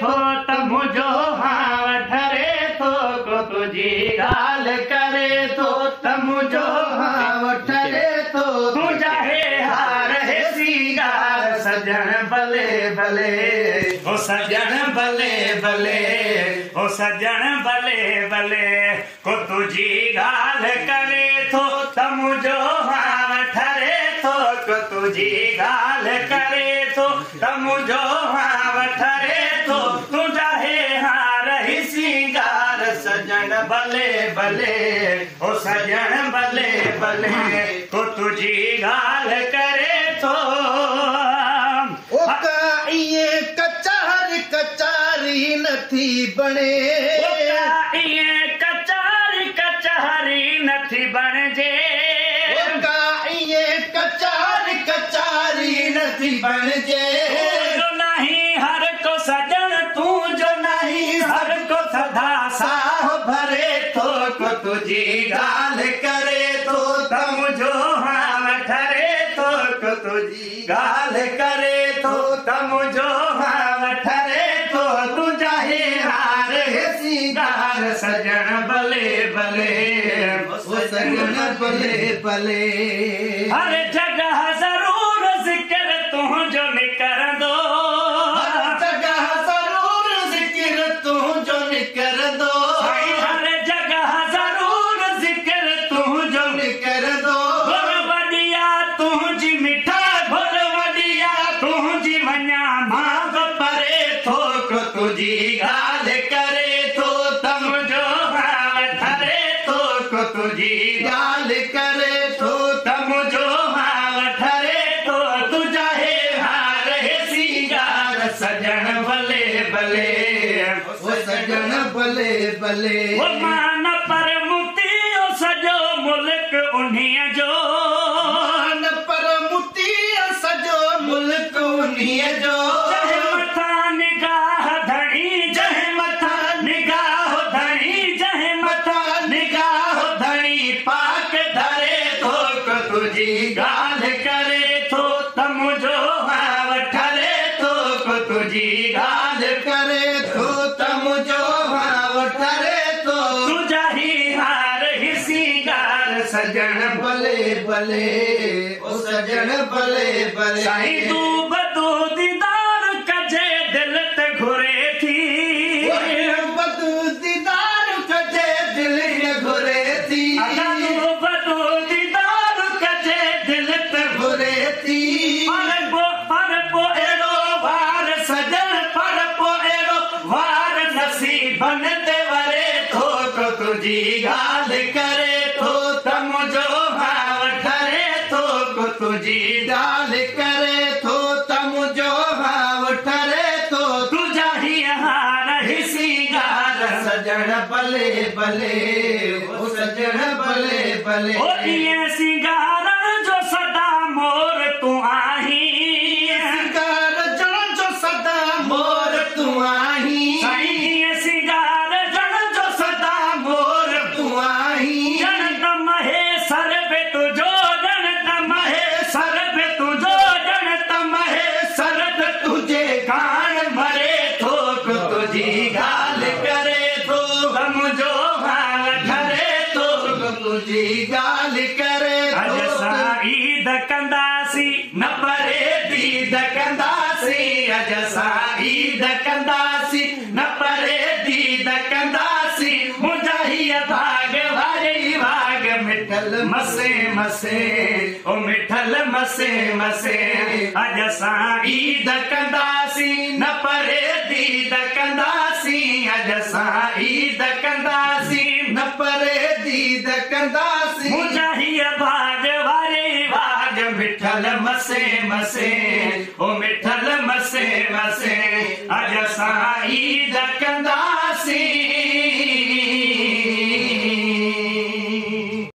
थो त मुझो हाँ ठरे थो को तुझी गाल करे थो त मुझो हाँ ठरे थो तुझा है हार है सिंगार सजन भले भले ओ सजन भले भले ओ सजन भले भले को तुझी गाल करे थो त मुझो हाँ ठरे थो को तुझी गाल करे थो त मुझो हाँ ठरे थो तुझा है हार ही सिंगार सजन भले भले ओ सजन भले भले को तुझी गाल करे थो ओ काईए कचार कचारी नथी बने ये कचारी कचारी नथी बन जे काईए कचार कचारी नथी बन जे जो नहीं हर को सजन तू जो नहीं हर को सदा साह भरे तो को तुझी गाल करे तो तम जो हाँ ठरे तो को तुझी गाल करे तो तम जो हाँ ठरे तो तू चाहे हार है सिंगार सजन भले भले ओ सजन भले भले हर जगह जरूर जिक्र तू जो निकर दो जगह जरूर जिक्र तू जो निकर दो हर जगह जरूर जिक्र तू जो निकर दो घोर वडिया तुझी मिठा घोर वडिया तुझी मन्या मांग परे थो को तुझी गाल करे थो तम जो हाँ ठरे थो को तुझी गाल करे तो तम जो हाँ ठरे तो तुझा है हार है सिंगार सजन भले भले ओ सजन भले भले वो मान पर मुक्ति ओ सजो मुल्क उन्हीं जो मान पर मुती सजो मुल्क उन्हीं जो जह मथा निगाह धनी जह मथा निगाह धनी जह मथा निगाह धनी पाक धरे थो को तुझी गाल करे थो तम जो हाँ ठरे थो को तुझी गाल करे तो तम जो भाव ठरे तो तुझा ही हार ही सिंगार सजन भले भले ओ सजन भले भले साईं तू बदू दीदार कजे दिल ते घुरे थी बदू दीदार कजे दिल न घुरे थी तू बदू दीदार कजे दिल ते घुरे थी पर पो एड़ो वार सजन पर पो एड़ो वार नसीबन ते वरे थो को तुझी गाल करे थो तम जो हाँ ठरे थो को तुझी गाल करे तो तम जो भाव ठरे तो तुझा ही हार ही सिंगार सजन भले भले ओ सजन भले भले ओ ये सिंगार जो सदा मोर तू आही सिंगार जण जो सदा मोर तू आही साईं ये सिंगार जण जो सदा मोर तू आही जण तम है सर पे तुझो जण तम है सर पे तुझो जण तम है सर पे तुझे कान भरे थो को तुझी गाल करे थो तम जो हाँ ठरे थो तुझी गाल करे अज साईं कंदासी न परे दीद कंदासी अज साईं कंदासी न परे दीद कंदासी मुझा ही भाग वारी भाग मिठल मसे मसे ओ मिठल मसे मसे अज साईं कंदासी न परे दीद कंदासी अज साईं कंदासी न परे दीद कंदासी मुझा ही भाग वारी भाग मिठल मसे मसे ओ